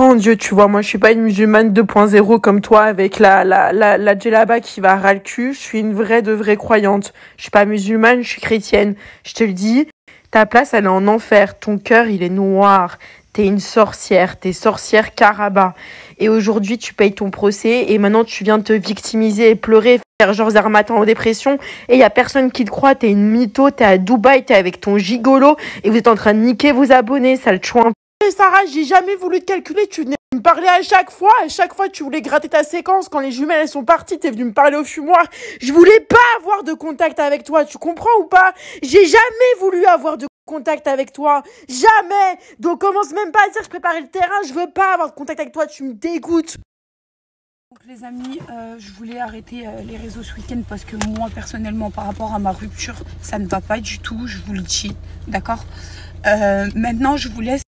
crois en Dieu, tu vois. Moi, je suis pas une musulmane 2.0 comme toi avec la djellaba qui va ras le cul. Je suis une vraie de vraie croyante. Je suis pas musulmane, je suis chrétienne. Je te le dis, ta place, elle est en enfer. Ton cœur, il est noir. T'es une sorcière. T'es sorcière Karaba. Et aujourd'hui, tu payes ton procès et maintenant, tu viens te victimiser et pleurer, faire genre Zermatt en dépression. Et y a personne qui te croit. T'es une mytho. T'es à Dubaï. T'es avec ton gigolo et vous êtes en train de niquer vos abonnés, sale chouin. Sarah, j'ai jamais voulu te calculer, tu venais me parler à chaque fois tu voulais gratter ta séquence, quand les jumelles elles sont parties, t'es venu me parler au fumoir, je voulais pas avoir de contact avec toi, tu comprends ou pas? J'ai jamais voulu avoir de contact avec toi, jamais, donc commence même pas à dire je préparais le terrain, je veux pas avoir de contact avec toi, tu me dégoûtes. Donc les amis, je voulais arrêter les réseaux ce week-end parce que moi personnellement par rapport à ma rupture, ça ne va pas du tout, je vous le dis, d'accord? Maintenant je vous laisse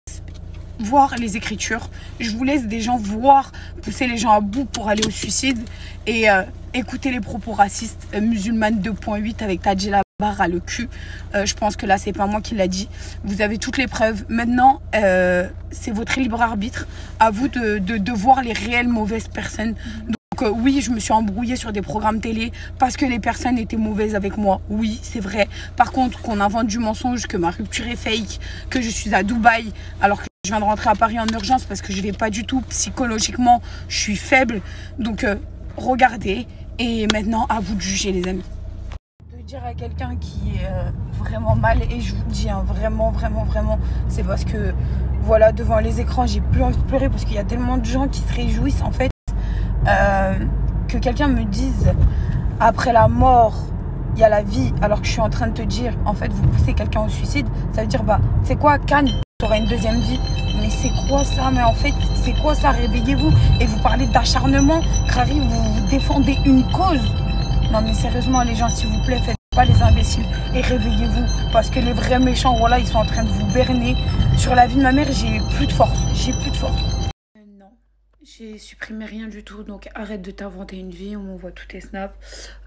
voir les écritures, je vous laisse des gens voir, pousser les gens à bout pour aller au suicide et écouter les propos racistes, musulmane 2.8 avec ta djellaba à le cul. Je pense que là c'est pas moi qui l'a dit, vous avez toutes les preuves. Maintenant c'est votre libre arbitre, à vous de voir les réelles mauvaises personnes. Donc oui, je me suis embrouillée sur des programmes télé parce que les personnes étaient mauvaises avec moi. Oui, c'est vrai. Par contre, qu'on invente du mensonge, que ma rupture est fake, que je suis à Dubaï alors que je viens de rentrer à Paris en urgence parce que je vais pas du tout psychologiquement, je suis faible. Donc regardez et maintenant à vous de juger les amis. De dire à quelqu'un qui est vraiment mal, et je vous le dis hein, vraiment, c'est parce que voilà, devant les écrans j'ai plus envie de pleurer parce qu'il y a tellement de gens qui se réjouissent en fait. Que quelqu'un me dise après la mort il y a la vie, alors que je suis en train de te dire en fait vous poussez quelqu'un au suicide, ça veut dire bah c'est quoi, calme, t'auras une deuxième vie. Mais c'est quoi ça? Mais en fait c'est quoi ça? Réveillez-vous. Et vous parlez d'acharnement, Crary, vous défendez une cause. Non mais sérieusement les gens, s'il vous plaît, faites pas les imbéciles et réveillez-vous, parce que les vrais méchants, voilà, ils sont en train de vous berner. Sur la vie de ma mère, j'ai plus de force, non. J'ai supprimé rien du tout, donc arrête de t'inventer une vie, on m'envoie tous tes snaps,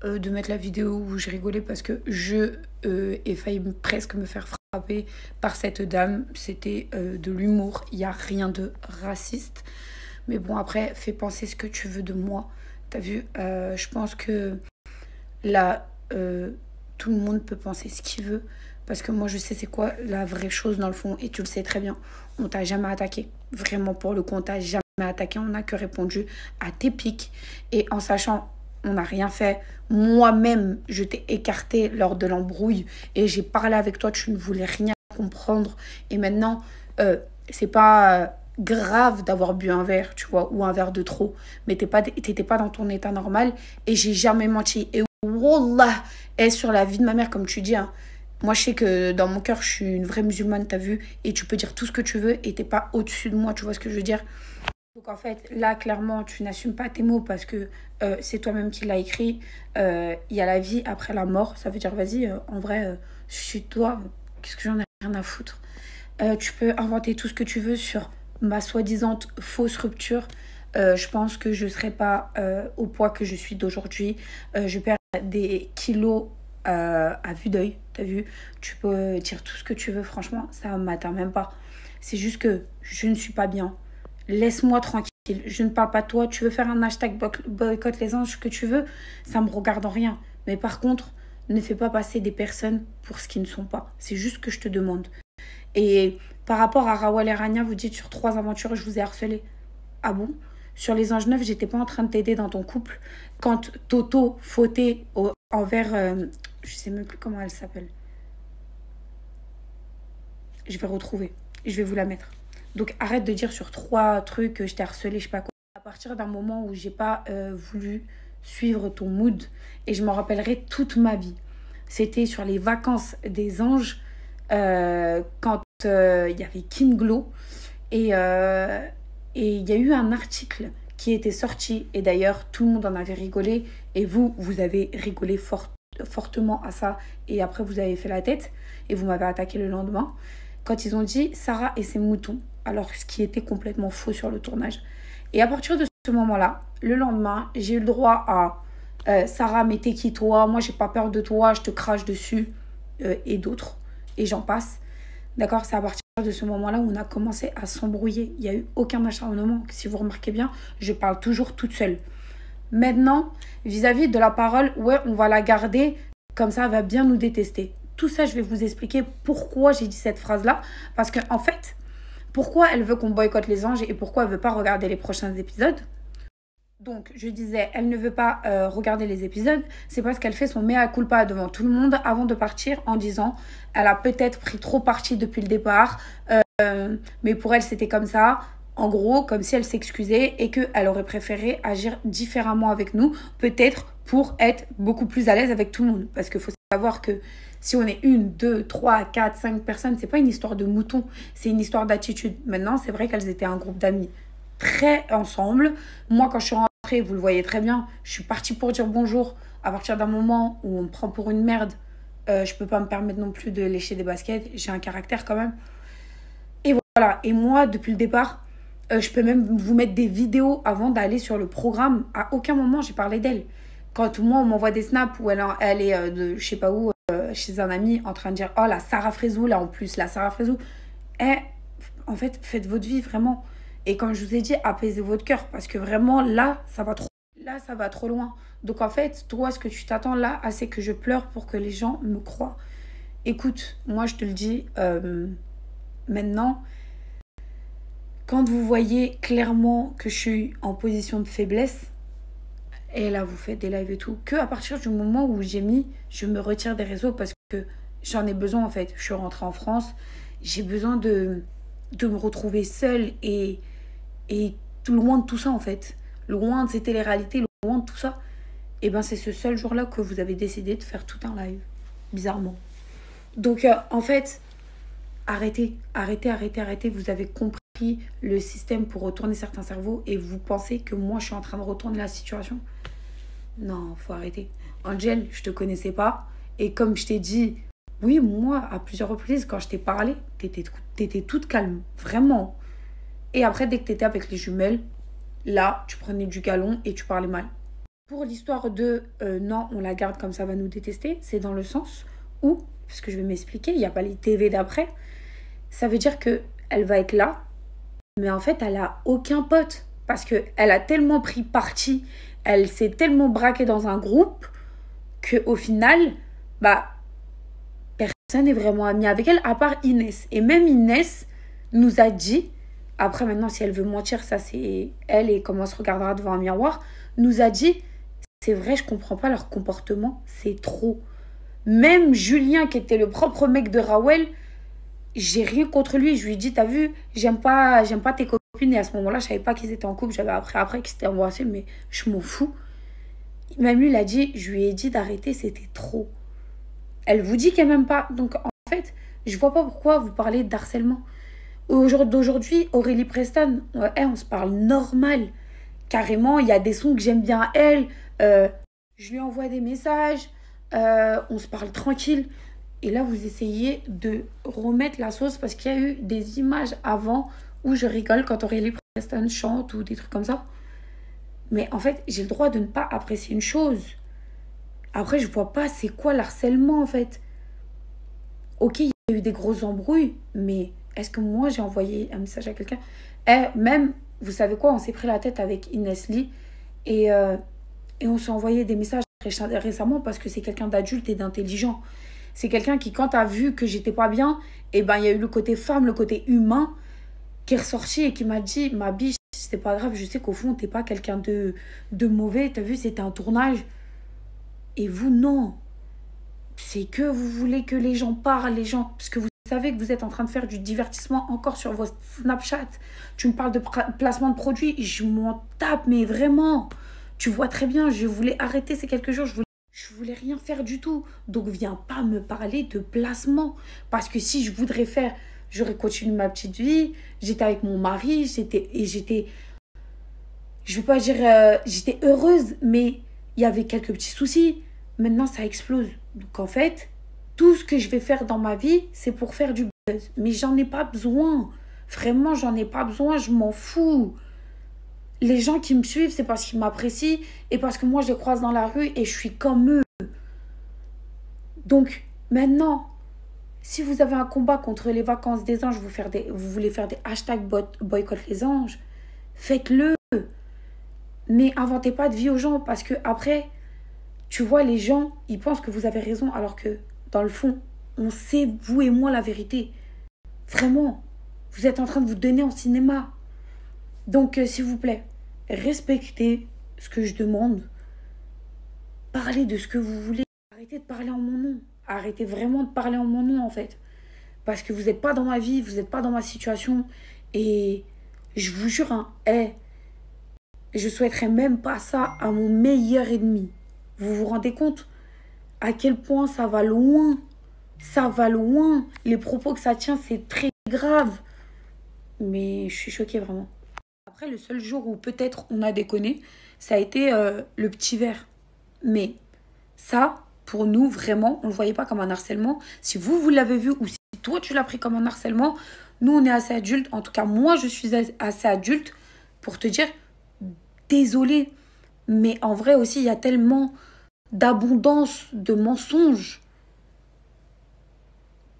de mettre la vidéo où je rigolais parce que je ai failli presque me faire frapper par cette dame. C'était de l'humour, il n'y a rien de raciste. Mais bon, après, fais penser ce que tu veux de moi. T'as vu, je pense que là, tout le monde peut penser ce qu'il veut. Parce que moi, je sais c'est quoi la vraie chose dans le fond. Et tu le sais très bien. On t'a jamais attaqué. Vraiment, pour le coup, on t'a jamais attaqué. On n'a que répondu à tes pics. Et en sachant, on n'a rien fait. Moi-même, je t'ai écarté lors de l'embrouille. Et j'ai parlé avec toi. Tu ne voulais rien comprendre. Et maintenant, c'est pas grave d'avoir bu un verre, tu vois, ou un verre de trop. Mais t'étais pas dans ton état normal. Et j'ai jamais menti. Et wallah, et sur la vie de ma mère, comme tu dis, hein, moi, je sais que dans mon cœur, je suis une vraie musulmane, t'as vu? Et tu peux dire tout ce que tu veux et t'es pas au-dessus de moi, tu vois ce que je veux dire? Donc, en fait, là, clairement, tu n'assumes pas tes mots parce que c'est toi-même qui l'as écrit. Il y a la vie après la mort. Ça veut dire, vas-y, en vrai, je suis toi. Qu'est-ce que j'en ai rien à foutre? Tu peux inventer tout ce que tu veux sur ma soi-disant fausse rupture. Je pense que je ne serai pas au poids que je suis d'aujourd'hui. Je perds des kilos à vue d'œil, t'as vu? Tu peux dire tout ce que tu veux, franchement, ça m'atteint même pas. C'est juste que je ne suis pas bien. Laisse-moi tranquille, je ne parle pas de toi. Tu veux faire un hashtag boycott les anges que tu veux, ça me regarde en rien. Mais par contre, ne fais pas passer des personnes pour ce qu'ils ne sont pas. C'est juste ce que je te demande. Et par rapport à Rawal et Rania, vous dites sur 3 aventures, je vous ai harcelé. Ah bon? Sur les anges neufs, j'étais pas en train de t'aider dans ton couple. Quand Toto fautait envers... je sais même plus comment elle s'appelle. Je vais retrouver. Je vais vous la mettre. Donc arrête de dire sur 3 trucs que je t'ai harcelé, je sais pas quoi. À partir d'un moment où j'ai pas voulu suivre ton mood, et je m'en rappellerai toute ma vie. C'était sur les vacances des anges, quand il y avait Kim Glow. Et il y a eu un article qui était sorti. Et d'ailleurs, tout le monde en avait rigolé. Et vous avez rigolé fortement à ça. Et après, vous avez fait la tête. Et vous m'avez attaqué le lendemain. Quand ils ont dit Sarah et ses moutons. Alors, ce qui était complètement faux sur le tournage. Et à partir de ce moment-là, le lendemain, j'ai eu le droit à Sarah, mais t'es qui toi? Moi, j'ai pas peur de toi. Je te crache dessus. Et d'autres. Et j'en passe. D'accord? C'est à partir de ce moment-là où on a commencé à s'embrouiller. Il n'y a eu aucun acharnement. Si vous remarquez bien, je parle toujours toute seule. Maintenant, vis-à-vis de la parole, ouais, on va la garder, comme ça, elle va bien nous détester. Tout ça, je vais vous expliquer pourquoi j'ai dit cette phrase-là. Parce que en fait, pourquoi elle veut qu'on boycotte les anges et pourquoi elle ne veut pas regarder les prochains épisodes. Donc, je disais, elle ne veut pas regarder les épisodes. C'est parce qu'elle fait son mea culpa devant tout le monde avant de partir en disant elle a peut-être pris trop parti depuis le départ, mais pour elle, c'était comme ça. En gros, comme si elle s'excusait et qu'elle aurait préféré agir différemment avec nous, peut-être pour être beaucoup plus à l'aise avec tout le monde. Parce qu'il faut savoir que si on est 1, 2, 3, 4, 5 personnes, c'est pas une histoire de mouton, c'est une histoire d'attitude. Maintenant, c'est vrai qu'elles étaient un groupe d'amis très ensemble. Moi, quand je suis rentrée, vous le voyez très bien, je suis partie pour dire bonjour. À partir d'un moment où on me prend pour une merde, je peux pas me permettre non plus de lécher des baskets. J'ai un caractère quand même. Et voilà. Et moi, depuis le départ, je peux même vous mettre des vidéos avant d'aller sur le programme. À aucun moment, j'ai parlé d'elle. Quand moi, on m'envoie des snaps où elle est de je sais pas où, chez un ami, en train de dire « Oh, la Sarah Frézou, là, en plus, la Sarah Frézou. » En fait, faites votre vie, vraiment. Et comme je vous ai dit, apaisez votre cœur. Parce que vraiment, là, ça va trop. Là, ça va trop loin. Donc, en fait, toi, ce que tu t'attends là, c'est que je pleure pour que les gens me croient. Écoute, moi, je te le dis, maintenant, quand vous voyez clairement que je suis en position de faiblesse, et là, vous faites des lives et tout, que à partir du moment où j'ai mis, je me retire des réseaux parce que j'en ai besoin, en fait. Je suis rentrée en France, j'ai besoin de me retrouver seule et loin de tout ça, en fait. Loin de ces téléréalités, loin de tout ça. Et ben c'est ce seul jour-là que vous avez décidé de faire tout un live. Bizarrement. Donc, en fait, arrêtez. Vous avez compris le système pour retourner certains cerveaux et vous pensez que moi, je suis en train de retourner la situation. Non, faut arrêter. Angel, je te connaissais pas. Et comme je t'ai dit, oui, moi, à plusieurs reprises, quand je t'ai parlé, t'étais toute calme. Vraiment. Et après, dès que t'étais avec les jumelles, là, tu prenais du galon et tu parlais mal. Pour l'histoire de non, on la garde comme ça va nous détester, c'est dans le sens où, parce que je vais m'expliquer, il n'y a pas les TV d'après, ça veut dire qu'elle va être là, mais en fait, elle a aucun pote. Parce qu'elle a tellement pris parti, elle s'est tellement braquée dans un groupe, qu'au final, bah, personne n'est vraiment ami avec elle, à part Inès. Et même Inès nous a dit, après maintenant, si elle veut mentir, ça c'est elle et comment elle se regardera devant un miroir, nous a dit, c'est vrai, je comprends pas leur comportement, c'est trop. Même Julien, qui était le propre mec de Rawel, j'ai rien contre lui. Je lui ai dit, t'as vu, j'aime pas tes copines. Et à ce moment-là, je savais pas qu'ils étaient en couple. J'avais après qu'ils s'étaient embrassés, mais je m'en fous. Même lui, il a dit, je lui ai dit d'arrêter, c'était trop. Elle vous dit qu'elle m'aime pas. Donc, en fait, je vois pas pourquoi vous parlez d'harcèlement. D'aujourd'hui, Aurélie Preston, on se parle normal. Carrément, il y a des sons que j'aime bien à elle. Je lui envoie des messages. On se parle tranquille. Et là, vous essayez de remettre la sauce parce qu'il y a eu des images avant où je rigole quand Aurélie Preston chante ou des trucs comme ça. Mais en fait, j'ai le droit de ne pas apprécier une chose. Après, je vois pas c'est quoi l'harcèlement en fait. Ok, il y a eu des grosses embrouilles, mais est-ce que moi j'ai envoyé un message à quelqu'un? Même, vous savez quoi, on s'est pris la tête avec Inès Lee et on s'est envoyé des messages récemment parce que c'est quelqu'un d'adulte et d'intelligent. C'est quelqu'un qui, quand a vu que j'étais pas bien, et ben il y a eu le côté femme, le côté humain qui est ressorti et qui m'a dit, ma biche, c'est pas grave, je sais qu'au fond, t'es pas quelqu'un de mauvais, t'as vu, c'était un tournage. Et vous, non. C'est que vous voulez que les gens parlent, les gens, parce que vous savez que vous êtes en train de faire du divertissement encore sur vos Snapchat. Tu me parles de placement de produits, je m'en tape, mais vraiment. Tu vois très bien, je voulais arrêter ces quelques jours, je voulais rien faire du tout. Donc, viens pas me parler de placement. Parce que si je voudrais faire, j'aurais continué ma petite vie. J'étais avec mon mari. Je vais pas dire, j'étais heureuse, mais il y avait quelques petits soucis. Maintenant, ça explose. Donc, en fait, tout ce que je vais faire dans ma vie, c'est pour faire du buzz. Mais j'en ai pas besoin. Vraiment, j'en ai pas besoin. Je m'en fous. Les gens qui me suivent, c'est parce qu'ils m'apprécient et parce que moi, je les croise dans la rue et je suis comme eux. Donc, maintenant, Si vous avez un combat contre les vacances des anges, vous voulez faire des hashtags boycott les anges, faites-le. Mais inventez pas de vie aux gens parce que après, tu vois, les gens, ils pensent que vous avez raison alors que dans le fond, on sait, vous et moi, la vérité. Vraiment, vous êtes en train de vous donner en cinéma. Donc, s'il vous plaît, respectez ce que je demande. Parlez de ce que vous voulez. Arrêtez de parler en mon nom. Arrêtez vraiment de parler en mon nom, en fait. Parce que vous n'êtes pas dans ma vie, vous n'êtes pas dans ma situation. Et je vous jure, hein, je souhaiterais même pas ça à mon meilleur ennemi. Vous vous rendez compte à quel point ça va loin? Ça va loin. Les propos que ça tient, c'est très grave. Mais je suis choquée, vraiment. Après, le seul jour où peut-être on a déconné, ça a été le petit verre. Mais ça, pour nous, vraiment, on ne le voyait pas comme un harcèlement. Si vous l'avez vu ou si toi, tu l'as pris comme un harcèlement, nous, on est assez adultes. En tout cas, moi, je suis assez adulte pour te dire, désolée. Mais en vrai aussi, il y a tellement d'abondance de mensonges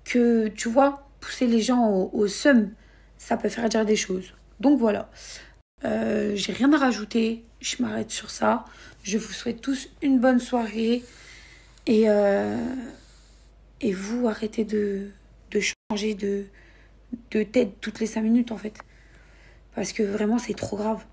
que, tu vois, pousser les gens au seum, ça peut faire dire des choses. Donc voilà. J'ai rien à rajouter. Je m'arrête sur ça. Je vous souhaite tous une bonne soirée. Et vous, arrêtez de changer de tête toutes les 5 minutes, en fait. Parce que vraiment, c'est trop grave.